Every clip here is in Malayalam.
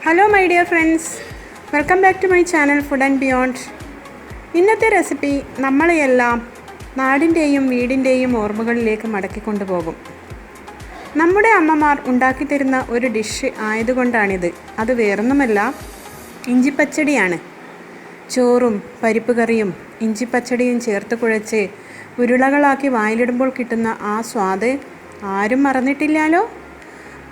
Hello my dear friends, welcome back to my channel Food and Beyond. ഇന്നത്തെ റെസിപ്പി നമ്മളെയെല്ലാം നാടിൻ്റെയും വീടിൻ്റെയും ഓർമ്മകളിലേക്ക് മടക്കിക്കൊണ്ടുപോകും. നമ്മുടെ അമ്മമാർ ഉണ്ടാക്കിത്തരുന്ന ഒരു ഡിഷ് ആയതുകൊണ്ടാണിത്. അത് വേറൊന്നുമല്ല, ഇഞ്ചിപ്പച്ചടിയാണ്. ചോറും പരിപ്പ് കറിയും ഇഞ്ചിപ്പച്ചടിയും ചേർത്ത് കുഴച്ച് ഉരുളകളാക്കി വായിലിടുമ്പോൾ കിട്ടുന്ന ആ സ്വാദ് ആരും മറന്നിട്ടില്ലാലോ.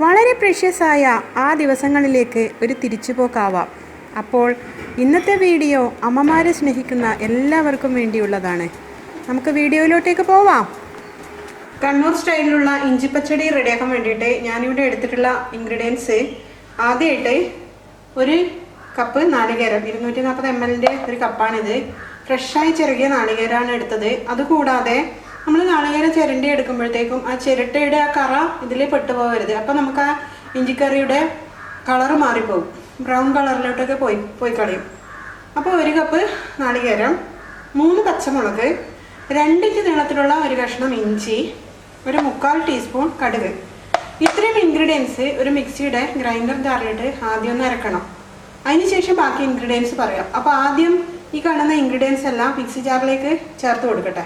വളരെ പ്രഷ്യസായ ആ ദിവസങ്ങളിലേക്ക് ഒരു തിരിച്ചുപോക്കാവാം. അപ്പോൾ ഇന്നത്തെ വീഡിയോ അമ്മമാരെ സ്നേഹിക്കുന്ന എല്ലാവർക്കും വേണ്ടിയുള്ളതാണ്. നമുക്ക് വീഡിയോയിലോട്ടേക്ക് പോവാം. കണ്ണൂർ സ്റ്റൈലിലുള്ള ഇഞ്ചിപ്പച്ചടി റെഡിയാക്കാൻ വേണ്ടിയിട്ട് ഞാനിവിടെ എടുത്തിട്ടുള്ള ഇൻഗ്രീഡിയൻസ്, ആദ്യമായിട്ട് ഒരു കപ്പ് നാളികേരം, 240 ml ഒരു കപ്പാണിത്. ഫ്രഷായി ചിരകിയ നാളികേരമാണ് എടുത്തത്. അതുകൂടാതെ നമ്മൾ നാളികേരം ചിരണ്ടി എടുക്കുമ്പോഴത്തേക്കും ആ ചിരട്ടയുടെ ആ കറ ഇതിൽ പെട്ടുപോകരുത്. അപ്പോൾ നമുക്ക് ആ ഇഞ്ചിക്കറിയുടെ കളറ് മാറിപ്പോകും, ബ്രൗൺ കളറിലോട്ടൊക്കെ പോയി കളയും. അപ്പോൾ ഒരു കപ്പ് നാളികേരം, 3 പച്ചമുളക്, 2 ഇഞ്ച് നീളത്തിലുള്ള ഒരു കഷ്ണം ഇഞ്ചി, ഒരു 3/4 ടീസ്പൂൺ കടുക്. ഇത്രയും ഇൻഗ്രീഡിയൻസ് ഒരു മിക്സിയുടെ ഗ്രൈൻഡർ ജാറിലിട്ട് ആദ്യം ഒന്ന് അരക്കണം. അതിനുശേഷം ബാക്കി ഇൻഗ്രീഡിയൻസ് പറയാം. അപ്പോൾ ആദ്യം ഈ കാണുന്ന ഇൻഗ്രീഡിയൻസ് എല്ലാം മിക്സി ജാറിലേക്ക് ചേർത്ത് കൊടുക്കട്ടെ.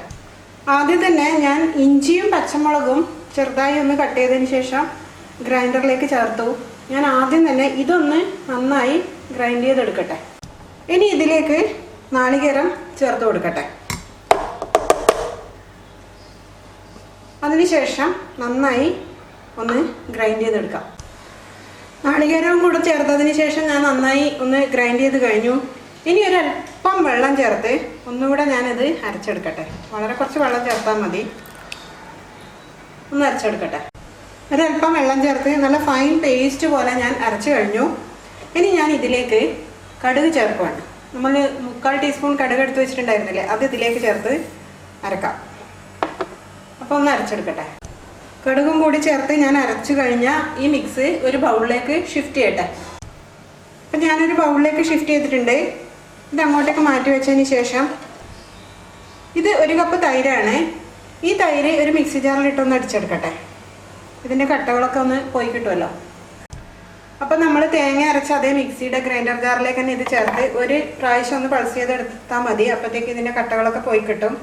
ആദ്യം തന്നെ ഞാൻ ഇഞ്ചിയും പച്ചമുളകും ചെറുതായി ഒന്ന് കട്ട് ചെയ്തതിന് ശേഷം ഗ്രൈൻഡറിലേക്ക് ചേർത്തു. ഞാൻ ആദ്യം തന്നെ ഇതൊന്ന് നന്നായി ഗ്രൈൻഡ് ചെയ്തെടുക്കട്ടെ. ഇനി ഇതിലേക്ക് നാളികേരം ചേർത്ത് കൊടുക്കട്ടെ. അതിനുശേഷം നന്നായി ഒന്ന് ഗ്രൈൻഡ് ചെയ്തെടുക്കാം. നാളികേരവും കൂടെ ചേർത്തതിന് ശേഷം ഞാൻ നന്നായി ഒന്ന് ഗ്രൈൻഡ് ചെയ്ത് കഴിഞ്ഞു. ഇനി ഒരല്പം വെള്ളം ചേർത്ത് ഒന്നുകൂടെ ഞാനത് അരച്ചെടുക്കട്ടെ. വളരെ കുറച്ച് വെള്ളം ചേർത്താൽ മതി. ഒന്ന് അരച്ചെടുക്കട്ടെ. ഒരല്പം വെള്ളം ചേർത്ത് നല്ല ഫൈൻ പേസ്റ്റ് പോലെ ഞാൻ അരച്ചു കഴിഞ്ഞു. ഇനി ഞാൻ ഇതിലേക്ക് കടുക് ചേർക്കുവാണ്. നമ്മൾ 3/4 ടീസ്പൂൺ കടുക് എടുത്ത് വെച്ചിട്ടുണ്ടായിരുന്നില്ലേ, അത് ഇതിലേക്ക് ചേർത്ത് അരക്കാം. അപ്പോൾ ഒന്ന് അരച്ചെടുക്കട്ടെ. കടുകും കൂടി ചേർത്ത് ഞാൻ അരച്ചു കഴിഞ്ഞാൽ ഈ മിക്സ് ഒരു ബൗളിലേക്ക് ഷിഫ്റ്റ് ചെയ്യട്ടെ. അപ്പം ഞാനൊരു ബൗളിലേക്ക് ഷിഫ്റ്റ് ചെയ്തിട്ടുണ്ട്. ഇത് അങ്ങോട്ടേക്ക് മാറ്റി വെച്ചതിന് ശേഷം ഇത് 1 കപ്പ് തൈരാണ്. ഈ തൈര് ഒരു മിക്സി ജാറിലിട്ടൊന്ന് അടിച്ചെടുക്കട്ടെ. ഇതിൻ്റെ കട്ടകളൊക്കെ ഒന്ന് പോയി കിട്ടുമല്ലോ. അപ്പം നമ്മൾ തേങ്ങ അരച്ച അതേ മിക്സിയുടെ ഗ്രൈൻഡർ ജാറിലേക്ക് തന്നെ ഇത് ചേർത്ത് ഒരു പ്രാവശ്യം ഒന്ന് പൾസ് ചെയ്തെടുത്താൽ മതി. അപ്പോഴത്തേക്ക് ഇതിൻ്റെ കട്ടകളൊക്കെ പോയി കിട്ടും.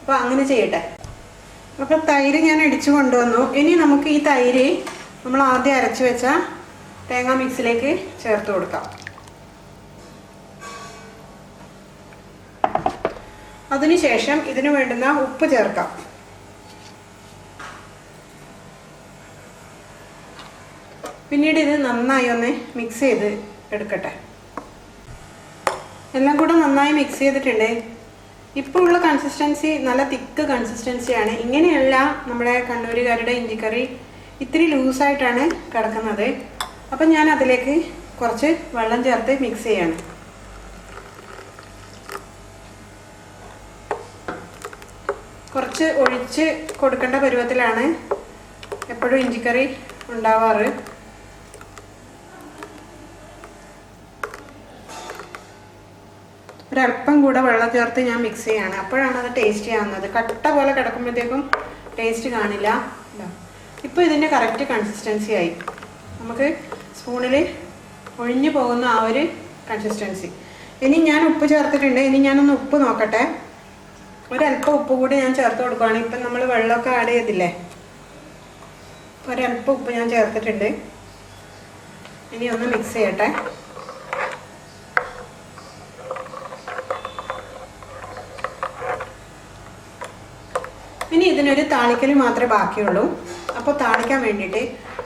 അപ്പോൾ അങ്ങനെ ചെയ്യട്ടെ. അപ്പോൾ തൈര് ഞാൻ അടിച്ചു കൊണ്ടുവന്നു. ഇനി നമുക്ക് ഈ തൈര് നമ്മൾ ആദ്യം അരച്ച് വെച്ച തേങ്ങ മിക്സിലേക്ക് ചേർത്ത് കൊടുക്കാം. അതിനുശേഷം ഇതിന് വേണ്ടുന്ന ഉപ്പ് ചേർക്കാം. പിന്നീട് ഇത് നന്നായി ഒന്ന് മിക്സ് ചെയ്ത് എടുക്കട്ടെ. എല്ലാം കൂടെ നന്നായി മിക്സ് ചെയ്തിട്ടുണ്ട്. ഇപ്പോൾ ഉള്ള കൺസിസ്റ്റൻസി നല്ല തിക്ക് കൺസിസ്റ്റൻസിയാണ്. ഇങ്ങനെയല്ല നമ്മുടെ കണ്ണൂരുകാരുടെ ഇഞ്ചിക്കറി, ഇത്തിരി ലൂസായിട്ടാണ് കിടക്കുന്നത്. അപ്പം ഞാൻ അതിലേക്ക് കുറച്ച് വെള്ളം ചേർത്ത് മിക്സ് ചെയ്യാണ്. കുറച്ച് ഒഴിച്ച് കൊടുക്കേണ്ട പരുവത്തിലാണ് എപ്പോഴും ഇഞ്ചിക്കറി ഉണ്ടാവാറ്. ഒരല്പം കൂടെ വെള്ളം ചേർത്ത് ഞാൻ മിക്സ് ചെയ്യാണ്. അപ്പോഴാണ് അത് ടേസ്റ്റ് ആവുന്നത്. കട്ട പോലെ കിടക്കുമ്പോഴത്തേക്കും ടേസ്റ്റ് കാണില്ല. ഇപ്പോൾ ഇതിൻ്റെ കറക്റ്റ് കൺസിസ്റ്റൻസി ആയി. നമുക്ക് സ്പൂണിൽ ഒഴിഞ്ഞു പോകുന്ന ആ ഒരു കൺസിസ്റ്റൻസി. ഇനി ഞാൻ ഉപ്പ് ചേർത്തിട്ടുണ്ട്. ഇനി ഞാനൊന്ന് ഉപ്പ് നോക്കട്ടെ. ഒരല്പം ഉപ്പ് കൂടി ഞാൻ ചേർത്ത് കൊടുക്കുകയാണ്. ഇപ്പം നമ്മൾ വെള്ളമൊക്കെ ആഡ് ചെയ്തില്ലേ, ഒരല്പം ഉപ്പ് ഞാൻ ചേർത്തിട്ടുണ്ട്. ഇനി ഒന്ന് മിക്സ് ചെയ്യട്ടെ. ഇനി ഇതിനൊരു താളിക്കൽ മാത്രമേ ബാക്കിയുള്ളൂ. അപ്പോൾ താളിക്കാൻ വേണ്ടിയിട്ട്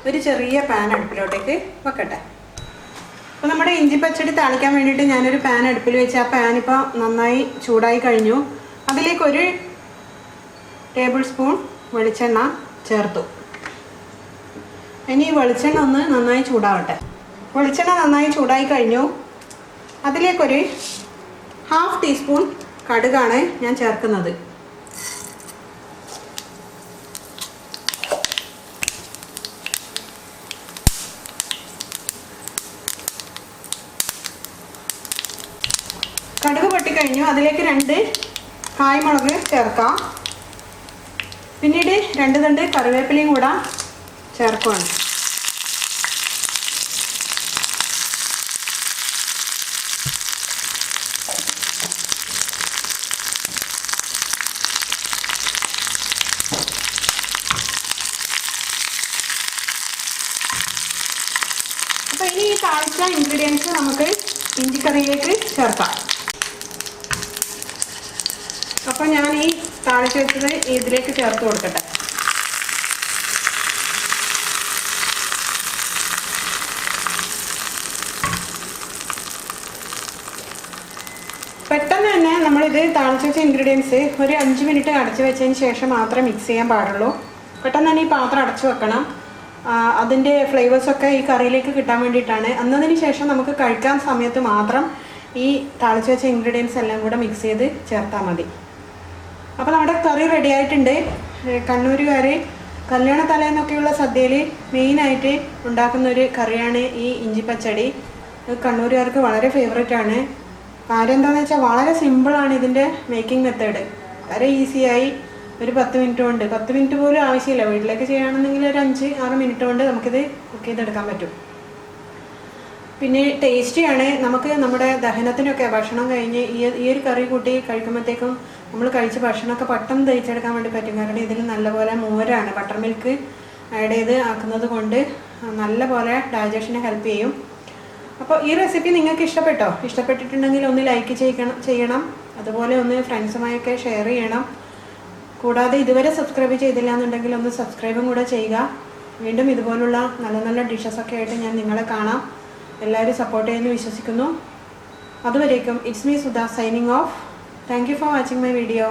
ഒരു ചെറിയ പാൻ അടുപ്പിലോട്ടേക്ക് വെക്കട്ടെ. അപ്പോൾ നമ്മുടെ ഇഞ്ചി പച്ചടി താളിക്കാൻ വേണ്ടിയിട്ട് ഞാനൊരു പാൻ അടുപ്പിൽ വെച്ച് ആ പാൻ ഇപ്പോൾ നന്നായി ചൂടായി കഴിഞ്ഞു. അതിലേക്ക് 1 ടേബിൾ സ്പൂൺ വെളിച്ചെണ്ണ ചേർത്തു. ഇനി വെളിച്ചെണ്ണ ഒന്ന് നന്നായി ചൂടാവട്ടെ. വെളിച്ചെണ്ണ നന്നായി ചൂടായി കഴിഞ്ഞു. അതിലേക്കൊരു 1/2 ടീസ്പൂൺ കടുകാണ് ഞാൻ ചേർക്കുന്നത്. കടുക് പൊട്ടിക്കഴിഞ്ഞു. അതിലേക്ക് 2 കായ്മുളക് ചേർക്കാം. പിന്നീട് 2 തണ്ട് കറിവേപ്പിലയും കൂടെ ചേർക്കുവാണ്. അപ്പോൾ ഇനി ഈ താഴ്ച ഇൻഗ്രീഡിയൻസ് നമുക്ക് ഇഞ്ചിക്കറിയിലേക്ക് ചേർക്കാം. അപ്പോൾ ഞാൻ ഈ താഴ്ച വെച്ചത് ഇതിലേക്ക് ചേർത്ത് കൊടുക്കട്ടെ. പെട്ടെന്ന് തന്നെ നമ്മളിത് താളിച്ച് വെച്ച ഇൻഗ്രീഡിയൻസ് ഒരു 5 മിനിറ്റ് അടച്ചു വെച്ചതിന് ശേഷം മാത്രമേ മിക്സ് ചെയ്യാൻ പാടുള്ളൂ. പെട്ടെന്ന് തന്നെ ഈ പാത്രം അടച്ചു വെക്കണം. അതിൻ്റെ ഫ്ലേവേഴ്സൊക്കെ ഈ കറിയിലേക്ക് കിട്ടാൻ വേണ്ടിയിട്ടാണ്. എന്നതിന് ശേഷം നമുക്ക് കഴിക്കാൻ സമയത്ത് മാത്രം ഈ താളിച്ച് വെച്ച ഇൻഗ്രീഡിയൻസ് എല്ലാം കൂടെ മിക്സ് ചെയ്ത് ചേർത്താൽ മതി. അപ്പോൾ നമ്മുടെ കറി റെഡി ആയിട്ടുണ്ട്. കണ്ണൂരുകാർ കല്യാണ തലേന്നൊക്കെയുള്ള സദ്യയിൽ മെയിനായിട്ട് ഉണ്ടാക്കുന്ന ഒരു കറിയാണ് ഈ ഇഞ്ചി പച്ചടി. കണ്ണൂരുകാർക്ക് വളരെ ഫേവറേറ്റാണ്. കാര്യം എന്താണെന്ന് വെച്ചാൽ വളരെ സിമ്പിളാണ് ഇതിൻ്റെ മേക്കിംഗ് മെത്തേഡ്. വളരെ ഈസിയായി ഒരു 10 മിനിറ്റ് കൊണ്ട്, 10 മിനിറ്റ് പോലും ആവശ്യമില്ല, വീട്ടിലേക്ക് ചെയ്യുകയാണെന്നുണ്ടെങ്കിൽ ഒരു 5-6 മിനിറ്റ് കൊണ്ട് നമുക്കിത് കുക്ക് ചെയ്തെടുക്കാൻ പറ്റും. പിന്നെ ടേസ്റ്റിയാണ്. നമുക്ക് നമ്മുടെ ദഹനത്തിനൊക്കെ ഭക്ഷണം കഴിഞ്ഞ് ഈ ഒരു കറി കൂട്ടി കഴിക്കുമ്പോഴത്തേക്കും നമ്മൾ കഴിച്ച ഭക്ഷണമൊക്കെ പെട്ടെന്ന് ദഹിച്ചെടുക്കാൻ വേണ്ടി പറ്റും. കാരണം ഇതിൽ നല്ലപോലെ മോരാണ്, ബട്ടർ മിൽക്ക് ആഡ് ചെയ്ത് ആക്കുന്നത് കൊണ്ട് നല്ലപോലെ ഡൈജഷനെ ഹെൽപ്പ് ചെയ്യും. അപ്പോൾ ഈ റെസിപ്പി നിങ്ങൾക്ക് ഇഷ്ടപ്പെട്ടിട്ടുണ്ടെങ്കിൽ ഒന്ന് ലൈക്ക് ചെയ്യണം. അതുപോലെ ഒന്ന് ഫ്രണ്ട്സുമായൊക്കെ ഷെയർ ചെയ്യണം. കൂടാതെ ഇതുവരെ സബ്സ്ക്രൈബ് ചെയ്തില്ല എന്നുണ്ടെങ്കിൽ ഒന്ന് സബ്സ്ക്രൈബും കൂടെ ചെയ്യുക. വീണ്ടും ഇതുപോലുള്ള നല്ല നല്ല ഡിഷസൊക്കെ ആയിട്ട് ഞാൻ നിങ്ങളെ കാണാം. എല്ലാവരും സപ്പോർട്ട് ചെയ്യുമെന്ന് വിശ്വസിക്കുന്നു. അതുവരേക്കും it's me Sudha signing off. Thank you for watching my video.